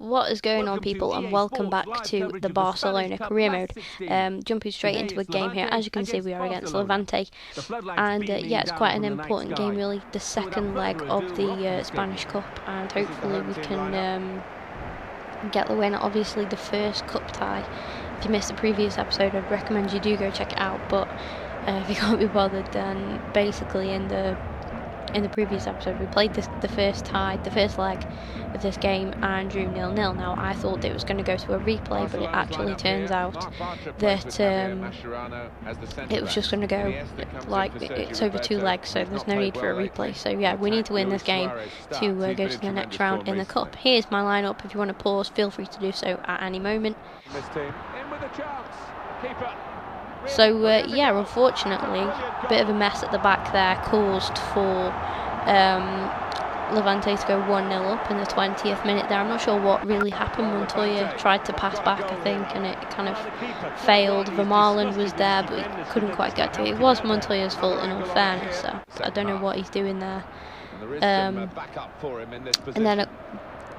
what is going on, people, and welcome back to the Barcelona career mode. Jumping straight into a game here. As you can see, we are against Levante, and yeah, it's quite an important game, really, the second leg of the Spanish Cup, and hopefully we can get the win. Obviously, the first cup tie. If you missed the previous episode, I'd recommend you do go check it out, but if you can't be bothered, then basically in the previous episode we played the first leg of this game and drew 0-0. Now I thought it was going to go to a replay, but it actually turns out that it was just going to go, like, it's over 2 legs, so there's no need for a replay. So yeah, we need to win this game to go to the next round in the cup. Here's my lineup. If you want to pause, feel free to do so at any moment. So yeah, unfortunately, a bit of a mess at the back there caused for Levante to go 1-0 up in the 20th minute there. I'm not sure what really happened. Montoya tried to pass back, I think, and it kind of failed. Vermaelen was there, but he couldn't quite get to it. It was Montoya's fault, in all fairness, so I don't know what he's doing there. And then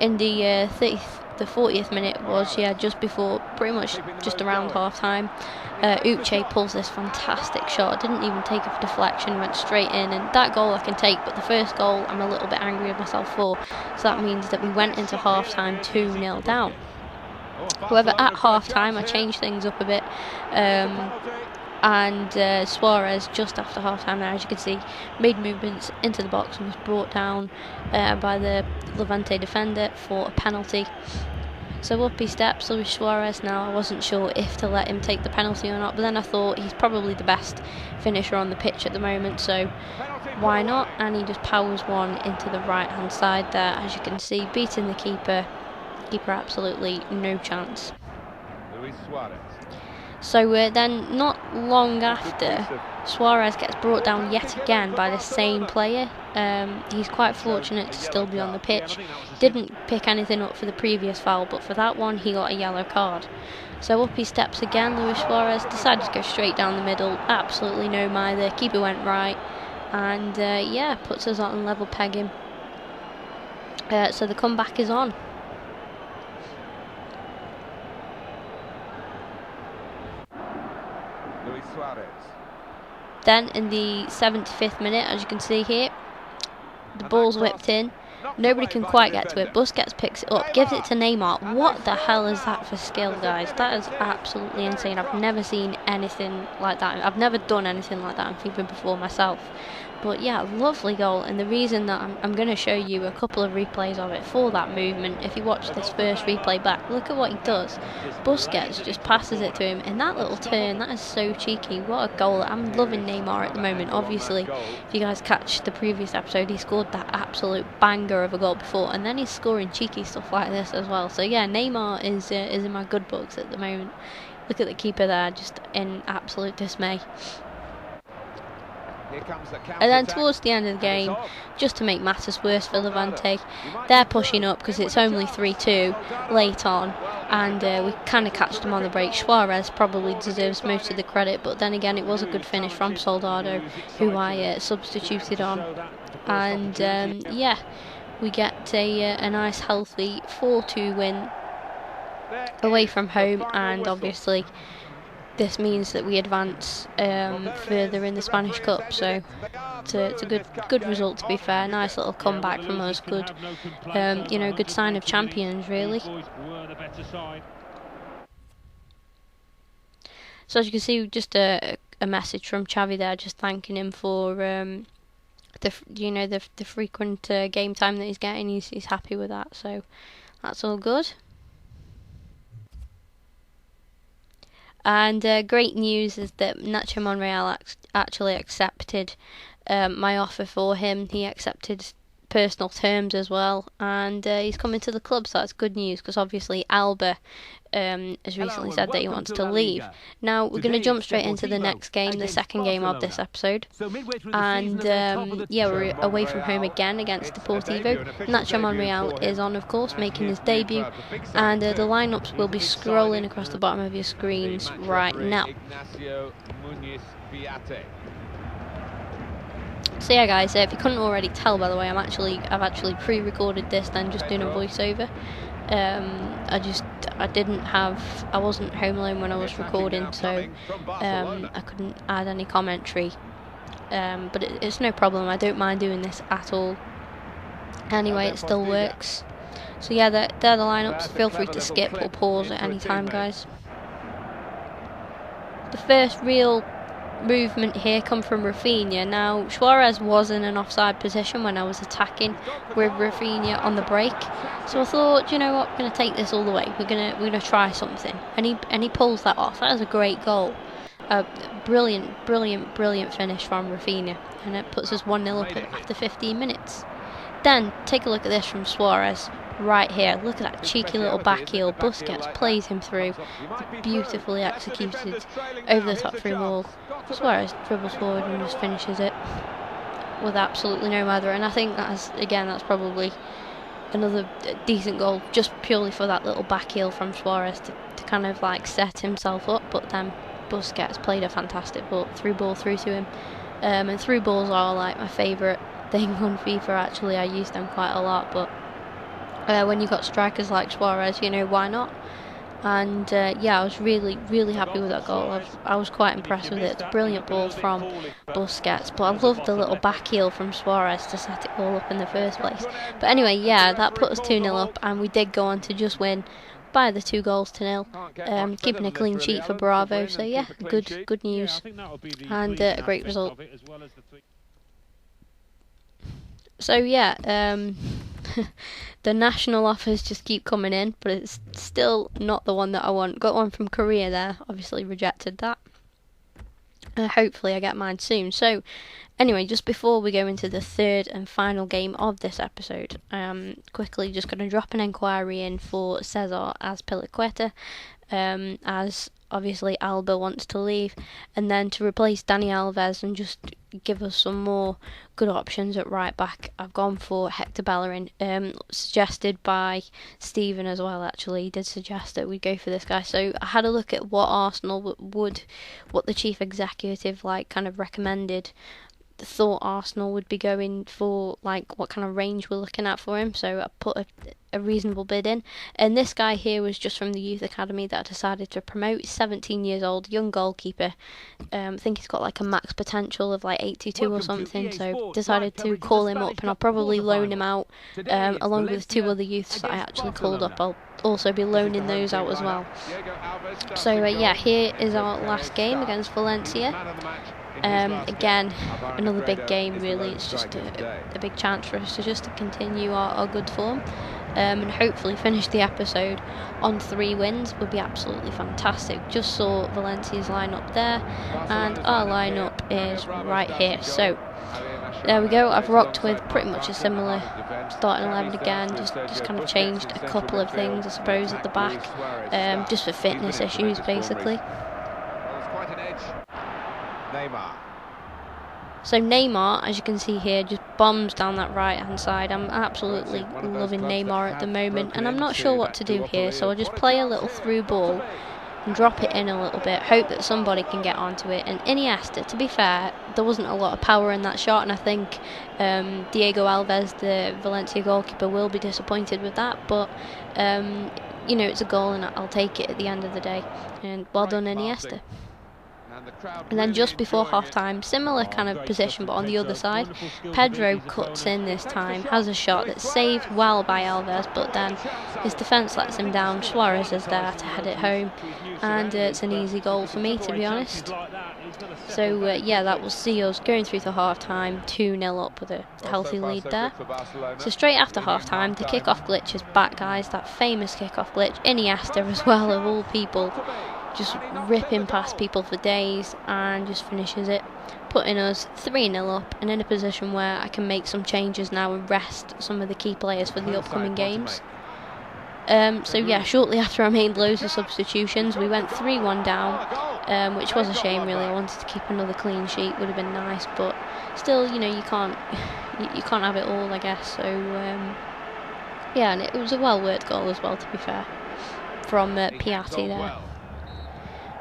in the 40th minute was, yeah, just before, pretty much just around half time, Uche pulls this fantastic shot. Didn't even take a deflection, went straight in, and that goal I can take, but the first goal I'm a little bit angry with myself for. So that means that we went into half time 2-0 down. However, at half time I changed things up a bit, and Suarez, just after half time there, as you can see, made movements into the box and was brought down by the Levante defender for a penalty. So up he steps, Luis Suarez. Now, I wasn't sure if to let him take the penalty or not, but then I thought he's probably the best finisher on the pitch at the moment, so why not? And he just powers one into the right hand side there, as you can see, beating the keeper. Keeper absolutely no chance. Luis Suarez. So then, not long after, Suarez gets brought down yet again by the same player. He's quite fortunate to still be on the pitch. Didn't pick anything up for the previous foul, but for that one he got a yellow card. So up he steps again, Luis Suarez, decided to go straight down the middle. Absolutely no mither. Keeper went right, and yeah, puts us on level pegging. So the comeback is on. Then in the 75th minute, as you can see here, the ball's whipped in. Nobody can quite get to it. Busquets picks it up, gives it to Neymar. What the hell is that for skill, guys? That is absolutely insane. I've never seen anything like that. I've never done anything like that in FIFA before myself. But yeah, lovely goal, and the reason that I'm going to show you a couple of replays of it for that movement. If you watch this first replay back, look at what he does. Busquets just passes it to him, and that little turn, that is so cheeky. What a goal. I'm loving Neymar at the moment. Obviously, if you guys catch the previous episode, he scored that absolute banger of a goal before, and then he's scoring cheeky stuff like this as well. So yeah, Neymar is in my good books at the moment. Look at the keeper there, just in absolute dismay. And then towards the end of the game, just to make matters worse for Levante, they're pushing up because it's only 3-2 late on, and we kind of catched them on the break. Suarez probably deserves most of the credit, but then again, it was a good finish from Soldado, who I substituted on, and yeah, we get a nice healthy 4-2 win away from home, and obviously this means that we advance further in the Spanish Cup, so it's a good result, to be fair. Nice little comeback from us. Good, you know, good sign of champions, really. So as you can see, just a message from Xavi there, just thanking him for the frequent game time that he's getting. He's happy with that, so that's all good. And great news is that Nacho Monreal actually accepted my offer for him. He accepted personal terms as well, and he's coming to the club, so that's good news, because obviously Alba has recently said that he wants to leave. Now we're going to jump straight into the next game, the second game of this episode, and yeah, we're away from home again against Deportivo. Nacho Monreal is on, of course, making his debut, and the lineups will be scrolling across the bottom of your screens right now. So yeah, guys, if you couldn't already tell, by the way, I've actually pre-recorded this, then just doing a voiceover. I wasn't home alone when I was recording, so I couldn't add any commentary. But it's no problem. I don't mind doing this at all. Anyway, it still works. So yeah, they're the lineups. Feel free to skip or pause at any time, guys. The first real movement here come from Rafinha. Now, Suarez was in an offside position when I was attacking with Rafinha on the break, so I thought, you know what, we're going to take this all the way. We're gonna try something, and he pulls that off. That was a great goal. Brilliant finish from Rafinha, and it puts us 1-0 up after 15 minutes. Then take a look at this from Suarez. Right here, look at that cheeky little back heel. Busquets plays him through, beautifully executed over the top through ball. Suarez dribbles forward and just finishes it with absolutely no matter. And I think that's probably another decent goal, just purely for that little back heel from Suarez to kind of like set himself up. But then Busquets played a fantastic through ball through to him. And through balls are like my favourite thing on FIFA. Actually, I use them quite a lot, but when you've got strikers like Suarez, you know, why not? And yeah, I was really happy with that goal. I was quite impressed with it. It's a brilliant ball from Busquets, but I love the little back heel from Suarez to set it all up in the first place. But anyway, yeah, that put us 2-0 up, and we did go on to just win by the 2-0, keeping a clean sheet for Bravo. So yeah, good news, and a great result. So yeah, the national offers just keep coming in, but it's still not the one that I want. Got one from Korea there, obviously rejected that. Hopefully I get mine soon. So anyway, just before we go into the third and final game of this episode, quickly just going to drop an inquiry in for Cesar Azpilicueta, as obviously Alba wants to leave, and then to replace Dani Alves and just give us some more good options at right back. I've gone for Hector Bellerin, suggested by Stephen as well. Actually, he did suggest that we go for this guy. So I had a look at what Arsenal what the chief executive kind of recommended. Thought Arsenal would be going for, like, what kind of range we're looking at for him, so I put a reasonable bid in, and this guy here was just from the youth academy that I decided to promote. 17 years old, young goalkeeper. I think he's got like a max potential of like 82 or something, so decided to call him up, and I'll probably loan him out along with 2 other youths that I actually called up. I'll also be loaning those out as well. So yeah, here is our last game against Valencia. Again, another big game really. It's just a big chance for us to continue our good form, and hopefully finish the episode on 3 wins would be absolutely fantastic. Just saw Valencia's lineup there, and our lineup is right here. So there we go. I've rocked with pretty much a similar starting 11 again, just kind of changed a couple of things, I suppose, at the back, just for fitness issues basically. So Neymar, as you can see here, just bombs down that right hand side. I'm absolutely loving Neymar at the moment, and I'm not sure what to do here, so I'll just play a little through ball and drop it in a little bit, hope that somebody can get onto it. And Iniesta, to be fair, there wasn't a lot of power in that shot, and I think Diego Alves, the Valencia goalkeeper, will be disappointed with that, but you know, it's a goal and I'll take it at the end of the day. And well done, Iniesta. And then just before half-time, similar kind of position but on the other side, Pedro cuts in this time, has a shot that's saved well by Alves, but then his defence lets him down. Suarez is there to head it home, and it's an easy goal for me, to be honest. So yeah, that will see us going through to half-time, 2-0 up with a healthy lead there. So straight after half-time, the kick-off glitch is back, guys, that famous kick-off glitch. Iniesta as well, of all people, just ripping past people for days and just finishes it, putting us 3-0 up and in a position where I can make some changes now and rest some of the key players for the upcoming games. So yeah, shortly after I made loads of substitutions, we went 3-1 down, which was a shame really. I wanted to keep another clean sheet, would have been nice, but still, you know, you can't have it all, I guess. So yeah, and it was a well worked goal as well, to be fair, from Piatti there.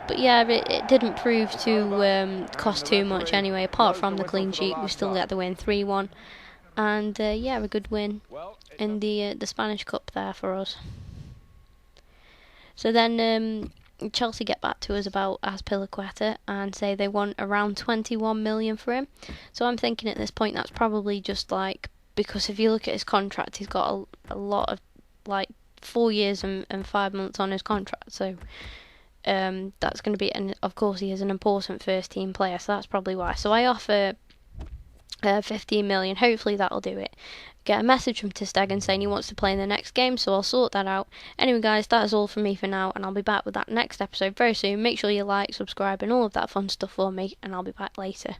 But yeah, it didn't prove to cost too much anyway. Apart from the clean sheet, we still get the win, 3-1, and yeah, a good win in the Spanish Cup there for us. So then Chelsea get back to us about Azpilicueta and say they want around 21 million for him. So I'm thinking at this point that's probably just like, because if you look at his contract, he's got a lot of, like, 4 years and 5 months on his contract. So that's going to be, and of course he is an important first team player, so that's probably why. So I offer 15 million. Hopefully that'll do it. Get a message from Testegen saying he wants to play in the next game, so I'll sort that out. Anyway, guys, that is all from me for now, and I'll be back with that next episode very soon. Make sure you like, subscribe, and all of that fun stuff for me, and I'll be back later.